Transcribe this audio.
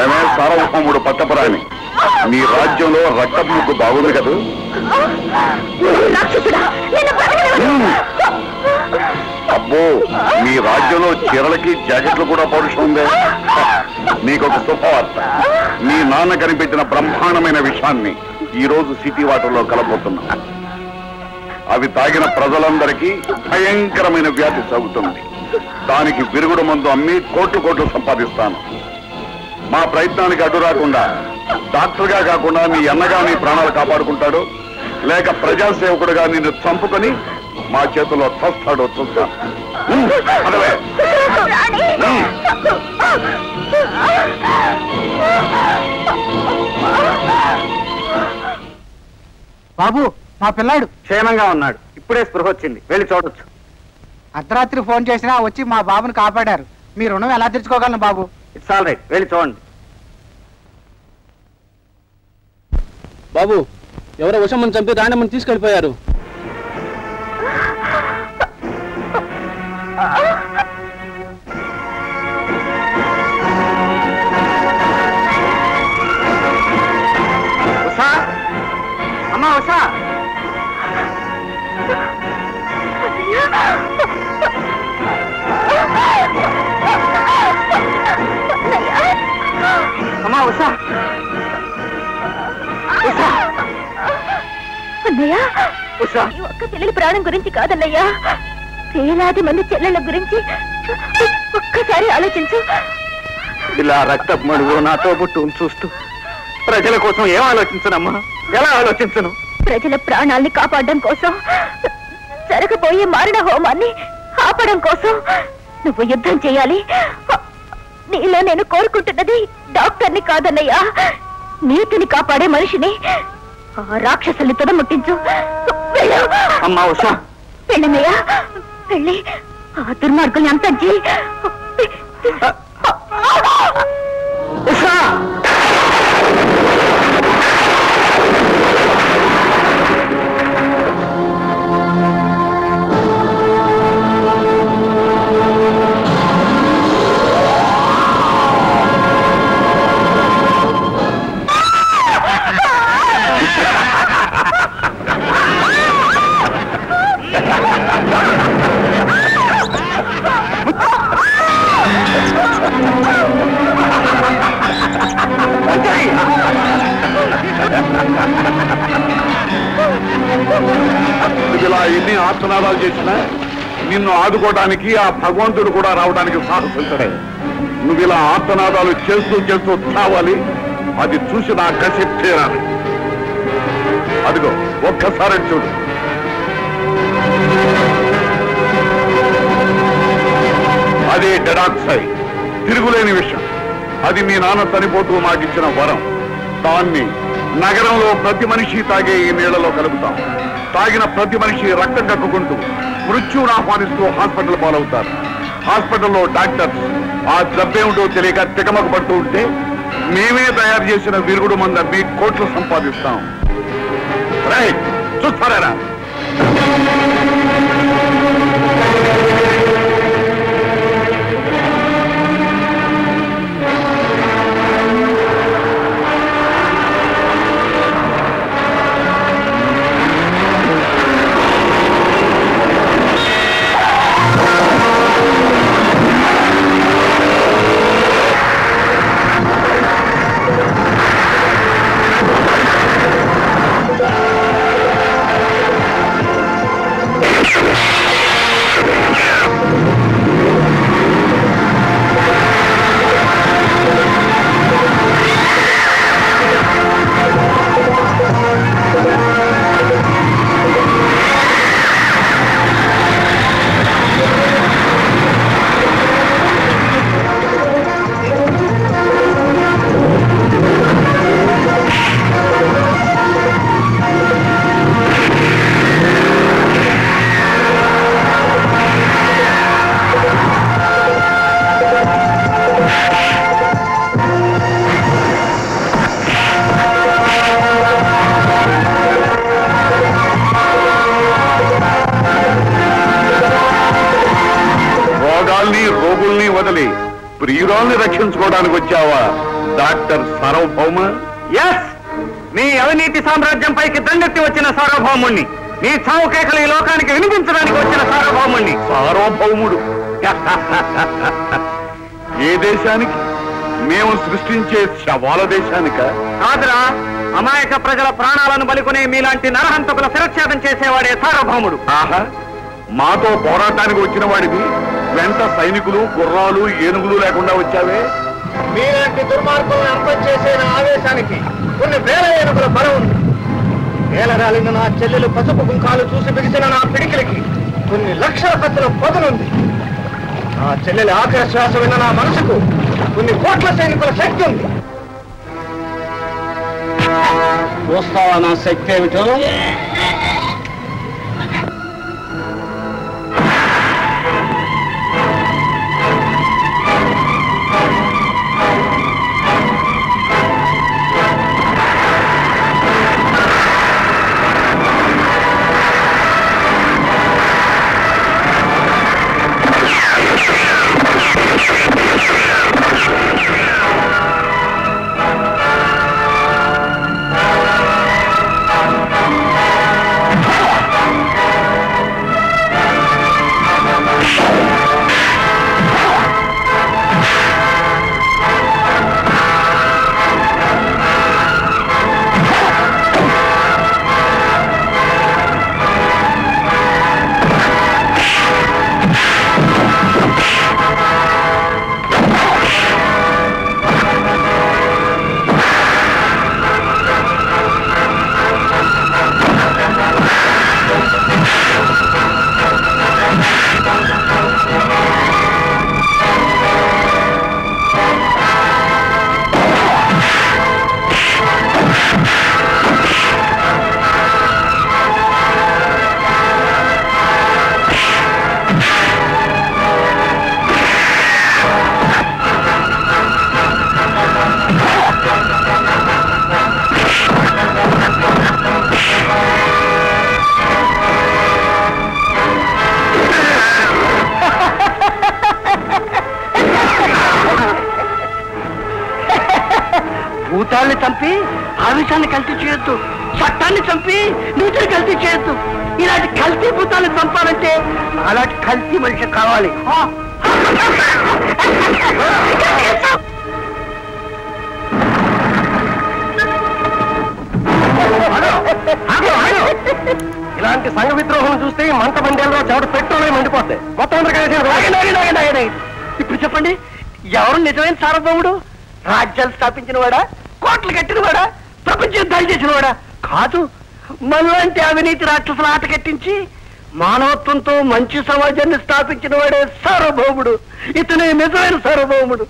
ఏమే సార్వభౌముడు పట్టపురాణి, నీ రాజ్యంలో రక్తం ముగ్గు బాగుంది కదా? అబ్బో, మీ రాజ్యంలో చీరలకి జాకెట్లు కూడా పౌరుషం ఉందే. నీకొక శుభవార్త. మీ నాన్న కనిపెట్టిన బ్రహ్మాండమైన విషయాన్ని ఈ రోజు సిటీ వాటర్లో కలబోతున్నా. అవి తాగిన ప్రజలందరికీ భయంకరమైన వ్యాధి సాగుతుంది. దానికి విరుగుడు మందు అమ్మి కోట్లు కోట్లు సంపాదిస్తాను. మా ప్రయత్నానికి అడ్డు రాకుండా డాక్టర్గా కాకుండా నీ అన్నగా నీ ప్రాణాలు కాపాడుకుంటాడు, లేక ప్రజాసేవకుడుగా నిన్ను చంపుకొని మా చేతిలో చస్తాడో చూస్తాను. అదవే బాబు, మా పిల్లాడు క్షేమంగా ఉన్నాడు. ఇప్పుడే స్పృహ వచ్చింది, వెళ్ళి చూడొచ్చు. అర్ధరాత్రి ఫోన్ చేసినా వచ్చి మా బాబుని కాపాడారు. మీ రుణం ఎలా తెచ్చుకోగలను బాబు? ఇట్స్ ఆల్ రైట్, వెళ్ళి చూడండి. బాబు, ఎవరో విషమని చంపి రాణమ్మని తీసుకెళ్ళిపోయారు. ఉషా, అమ్మా ఉషా, అమ్మా ఉషా, ఉషా, అన్నయ్య, ఉషా. ఈ ఒక్క చెల్లెలి ప్రాణం గురించి కాదన్నయ్యా, వేలాది మంది చెల్లెళ్ళ గురించి ఒక్కసారి ఆలోచించు. ఇలా రక్తపు మడుగు నాతో పుట్టు చూస్తూ ప్రజల కోసం ఏం ఆలోచించనమ్మా? ఎలా ఆలోచించను? ప్రజల ప్రాణాల్ని కాపాడడం కోసం, జరగబోయే మారణ హోమాన్ని ఆపడం కోసం నువ్వు యుద్ధం చేయాలి. నీలో నేను కోరుకుంటున్నది డాక్టర్ని కాదన్నయ్యా, నీతిని కాపాడే మనిషిని. ఆ రాక్షసుల్ని తుదముట్టించు. అమ్మా ఉషా, వెళ్ళన్నయ్యా, వెళ్ళి ఆ దుర్మార్గుల్ని అంతం చేయి. ఉషా, ఇలా ఎన్ని ఆత్మనాదాలు చేసినా నిన్ను ఆదుకోవడానికి ఆ భగవంతుడు కూడా రావడానికి సాహసించడే. నువ్వు ఇలా ఆత్మనాదాలు చేస్తూ చేస్తూ చావాలి. అది చూసి నా కసి తీరాలి. అదిగో ఒక్కసారి చూడు. అదే డెడాక్సైడ్, తిరుగులేని విషయం. అది మీ నాన్న చనిపోతూ మాకిచ్చిన వరం. దాన్ని నగరంలో ప్రతి మనిషి తాగే ఈ నీళ్లలో కలుపుతాం. తాగిన ప్రతి మనిషి రక్తం కక్కుకుంటూ మృత్యువును ఆహ్వానిస్తూ హాస్పిటల్ పాలవుతారు. హాస్పిటల్లో డాక్టర్స్ ఆ జబ్బేమిటో తెలియక తికమక పడుతూ ఉంటే మేమే తయారు చేసిన విరుగుడు మంద మీ కోట్లు సంపాదిస్తాం. రైట్, చూస్తారా? శవాల్ని రక్షించుకోవడానికి వచ్చావా డాక్టర్ సార్వభౌమ? ఎస్, మీ అవినీతి సామ్రాజ్యం పైకి దండెత్తి వచ్చిన సార్వభౌముణ్ణి, మీ చావు కేకలు ఈ లోకానికి వినిపించడానికి వచ్చిన సార్వభౌముణ్ణి. సార్వభౌముడు ఏ దేశానికి? మేము సృష్టించే శవాల దేశానిక? కాదురా, అమాయక ప్రజల ప్రాణాలను బలికొనే మీలాంటి నరహంతకుల శిరఛేదం చేసేవాడే సార్వభౌముడు. ఆహా, మాతో పోరాటానికి వచ్చిన వాడివి వెంట సైనికులు, గుర్రాలు, ఏనుగులు లేకుండా వచ్చావే. మీలాంటి దుర్మార్గులను అర్థం చేసే నా ఆవేశానికి కొన్ని వేల ఏనుగుల బలం ఉంది. వేలరాలిన నా చెల్లెలు పసుపు కుంకాలు చూసి బిగిసిన నా పిడికిలకి కొన్ని లక్షల కత్తుల పొదలుంది. నా చెల్లెలి ఆఖరి శ్వాస విన్న నా మనసుకు కొన్ని కోట్ల సైనికుల శక్తి ఉంది. చూస్తావా నా శక్తి ఏమిటో? భూతాన్ని చంపి ఆవేశాన్ని కల్తీ చేయొద్దు, చట్టాన్ని చంపి నీతిని కల్తీ చేయొద్దు. ఇలాంటి కల్తీ భూతాన్ని చంపాలంటే అలాంటి కల్తీ మనిషి కావాలి. ఇలాంటి సంఘ విద్రోహం చూస్తే మంట బండేల్లో చెవడు పెట్రోలే మండిపోతాయి. మొత్తం ఇప్పుడు చెప్పండి, ఎవరు నిజమైన సార్వభౌముడు? రాజ్యాలు స్థాపించిన వాడా, కోట్లు కట్టిన వాడా, ప్రపంచ యుద్ధాలు చేసిన వాడా? కాదు, మనలాంటి అవినీతి రాక్షసుల ఆట కట్టించి మానవత్వంతో మంచి సమాజాన్ని స్థాపించిన వాడే సార్వభౌముడు. ఇతనే నిజమైన సార్వభౌముడు.